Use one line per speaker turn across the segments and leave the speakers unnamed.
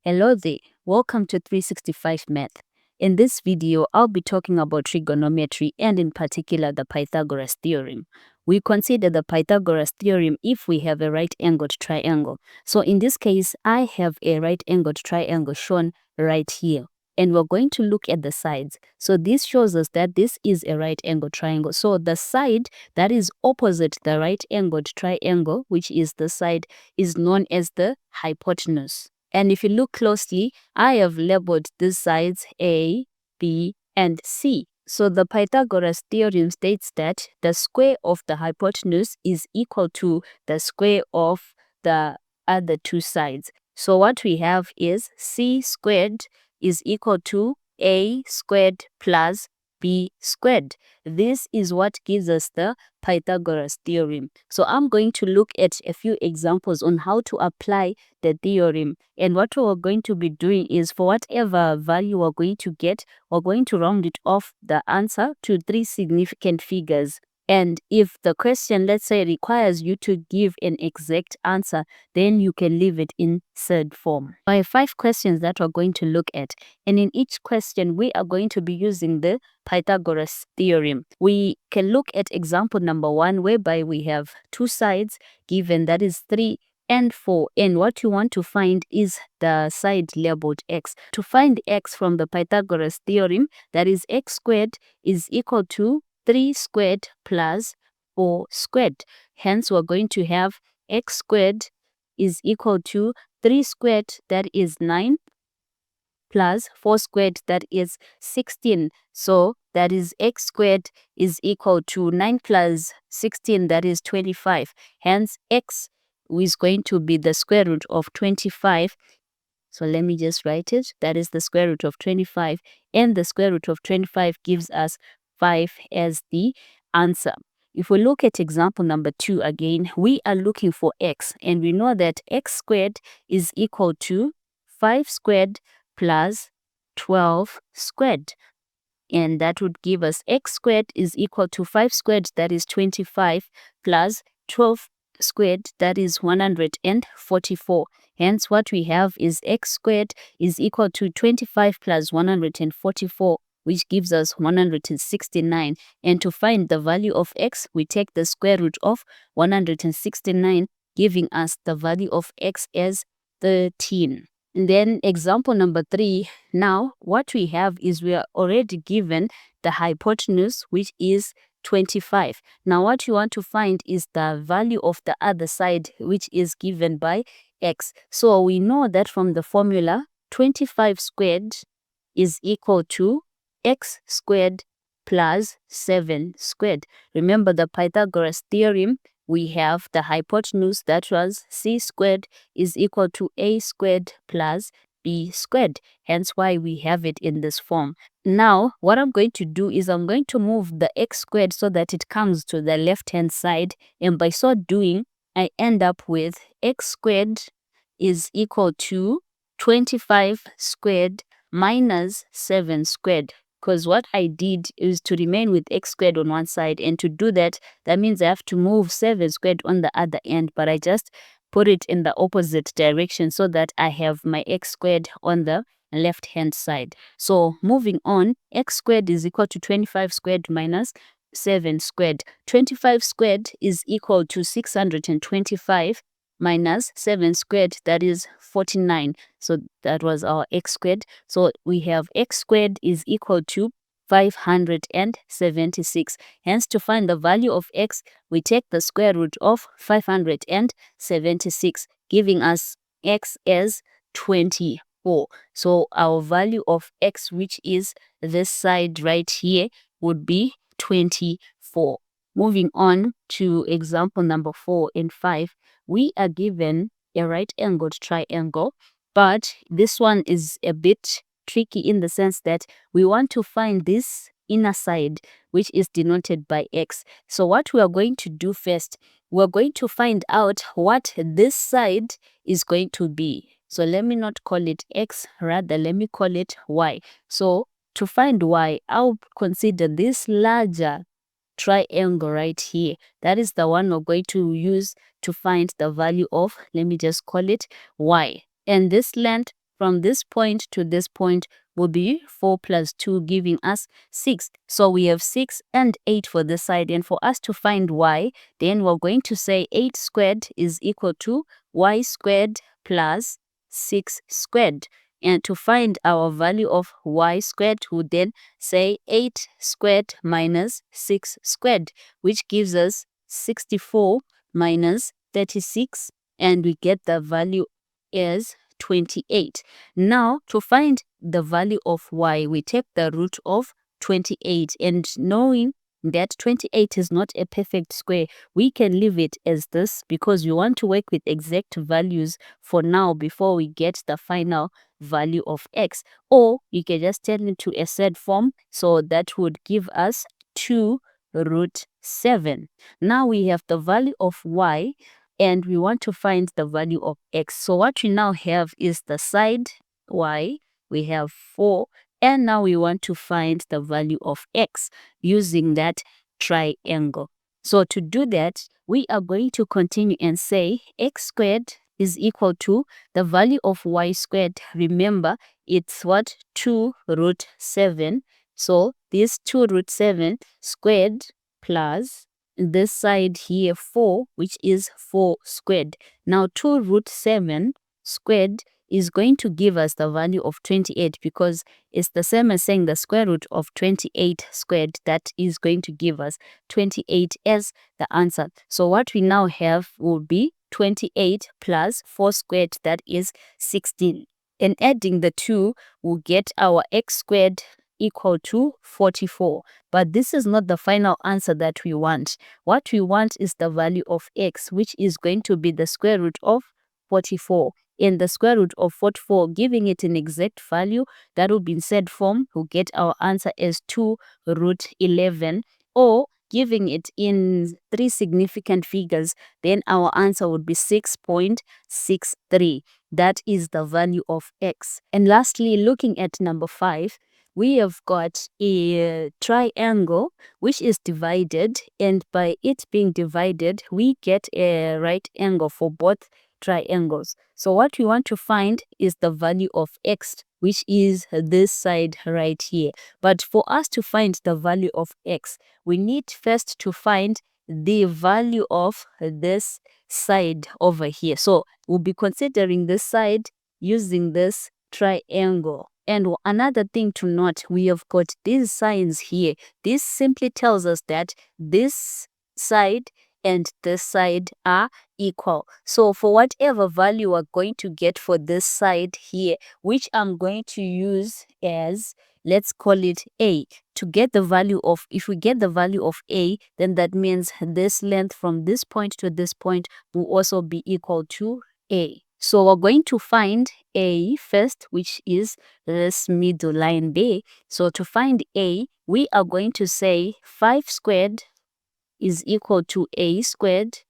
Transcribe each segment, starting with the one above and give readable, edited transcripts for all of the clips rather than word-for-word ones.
Hello there, welcome to 365 Math. In this video, I'll be talking about trigonometry and in particular the Pythagoras Theorem. We consider the Pythagoras Theorem if we have a right-angled triangle. So in this case, I have a right-angled triangle shown right here. And we're going to look at the sides. So this shows us that this is a right-angled triangle. So the side that is opposite the right-angled triangle, which is the side, is known as the hypotenuse. And if you look closely, I have labeled these sides A, B, and C. So the Pythagoras theorem states that the square of the hypotenuse is equal to the square of the other two sides. So what we have is C squared is equal to A squared plus B squared. This is what gives us the Pythagoras theorem. So I'm going to look at a few examples on how to apply the theorem. And what we're going to be doing is for whatever value we're going to get, we're going to round it off the answer to 3 significant figures. And if the question, let's say, requires you to give an exact answer, then you can leave it in third form. I have 5 questions that we're going to look at. And in each question, we are going to be using the Pythagoras theorem. We can look at example number 1, whereby we have two sides given, that is 3 and 4. And what you want to find is the side labeled x. To find x from the Pythagoras theorem, that is x squared is equal to 3 squared plus 4 squared. Hence, we're going to have x squared is equal to 3 squared, that is 9, plus 4 squared, that is 16. So that is x squared is equal to 9 plus 16, that is 25. Hence, x is going to be the square root of 25. So let me just write it. That is the square root of 25. And the square root of 25 gives us 5 as the answer. If we look at example number 2 again, we are looking for x. And we know that x squared is equal to 5 squared plus 12 squared. And that would give us x squared is equal to 5 squared, that is 25, plus 12 squared, that is 144. Hence, what we have is x squared is equal to 25 plus 144, which gives us 169. And to find the value of x, we take the square root of 169, giving us the value of x as 13. And then example number 3, now what we have is we are already given the hypotenuse, which is 25. Now what you want to find is the value of the other side, which is given by x. So we know that from the formula, 25 squared is equal to x squared plus 7 squared. Remember the Pythagoras theorem, we have the hypotenuse, that was c squared is equal to a squared plus b squared. Hence why we have it in this form. Now, what I'm going to do is I'm going to move the x squared so that it comes to the left-hand side. And by so doing, I end up with x squared is equal to 25 squared minus 7 squared. Because what I did is to remain with x squared on one side. And to do that, that means I have to move 7 squared on the other end. But I just put it in the opposite direction so that I have my x squared on the left hand side. So moving on, x squared is equal to 25 squared minus 7 squared. 25 squared is equal to 625 minus 7 squared, that is 49. So that was our x squared. So we have x squared is equal to 576. Hence, to find the value of x, we take the square root of 576, giving us x as 24. So our value of x, which is this side right here, would be 24. Moving on to example number 4 and 5, we are given a right-angled triangle, but this one is a bit tricky in the sense that we want to find this inner side, which is denoted by x. So what we are going to do first, we're going to find out what this side is going to be. So let me not call it x, rather let me call it y. So to find y, I'll consider this larger triangle right here. That is the one we're going to use to find the value of, let me just call it y. And this length from this point to this point will be 4 plus 2, giving us 6. So we have 6 and 8 for this side. And for us to find y, then we're going to say 8 squared is equal to y squared plus 6 squared. And to find our value of y squared, we would then say 8 squared minus 6 squared, which gives us 64 minus 36, and we get the value as 28. Now, to find the value of y, we take the root of 28, and knowing that 28 is not a perfect square, we can leave it as this because we want to work with exact values for now before we get the final value of x. Or you can just turn it to a set form, so that would give us 2 root 7. Now we have the value of y, and we want to find the value of x. So what we now have is the side y, we have 4, and now we want to find the value of x using that triangle. So to do that, we are going to continue and say x squared is equal to the value of y squared. Remember, it's what? 2 root 7. So this 2 root 7 squared plus this side here 4, which is 4 squared. Now 2 root 7 squared is going to give us the value of 28, because it's the same as saying the square root of 28 squared. That is going to give us 28 as the answer. So what we now have will be 28 plus 4 squared, that is 16. And adding the 2, we'll get our x squared equal to 44. But this is not the final answer that we want. What we want is the value of x, which is going to be the square root of 44. In the square root of 44, giving it an exact value, that will be in said form, we'll get our answer as 2 root 11. Or giving it in 3 significant figures, then our answer would be 6.63. That is the value of x. And lastly, looking at number 5, we have got a triangle which is divided, and by it being divided, we get a right angle for both triangles. So what we want to find is the value of x, which is this side right here. But for us to find the value of x, we need first to find the value of this side over here. So we'll be considering this side using this triangle. And another thing to note, we have got these signs here. This simply tells us that this side and this side are equal. So for whatever value we're going to get for this side here, which I'm going to use as, let's call it a, to get the value of, if we get the value of a, then that means this length from this point to this point will also be equal to a. So we're going to find a first, which is this middle line B. So to find a, we are going to say 5 squared is equal to a squared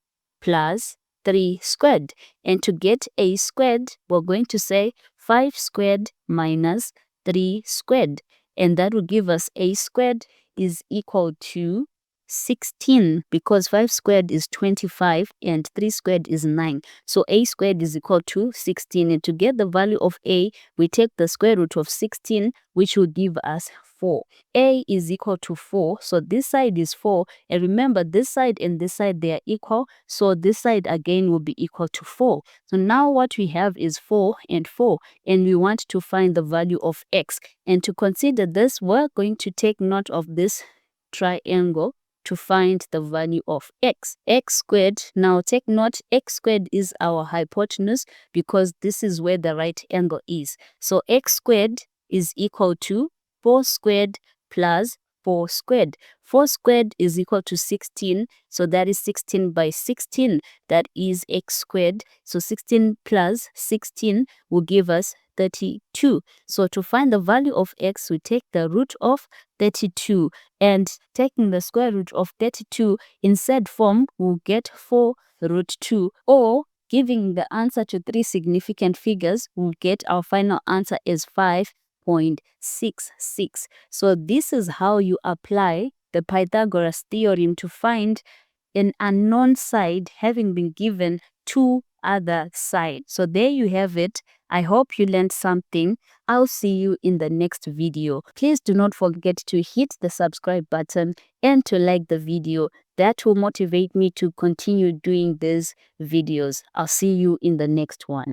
plus 3 squared. And to get a squared, we're going to say 5 squared minus 3 squared. And that will give us a squared is equal to 16, because 5 squared is 25 and 3 squared is 9. So a squared is equal to 16. And to get the value of a, we take the square root of 16, which will give us 4. A is equal to 4. So this side is 4. And remember, this side and this side, they are equal. So this side again will be equal to 4. So now what we have is 4 and 4. And we want to find the value of x. And to consider this, we're going to take note of this triangle to find the value of x. X squared, now take note, x squared is our hypotenuse, because this is where the right angle is. So x squared is equal to 4 squared plus 4 squared. 4 squared is equal to 16, so that is 16 by 16, that is x squared. So 16 plus 16 will give us 32. So to find the value of x, we take the root of 32, and taking the square root of 32 in said form, we'll get 4 root 2, or giving the answer to 3 significant figures, we'll get our final answer as 5.66. So this is how you apply the Pythagoras theorem to find an unknown side having been given 2 other side. So there you have it. I hope you learned something. I'll see you in the next video. Please do not forget to hit the subscribe button and to like the video. That will motivate me to continue doing these videos. I'll see you in the next one.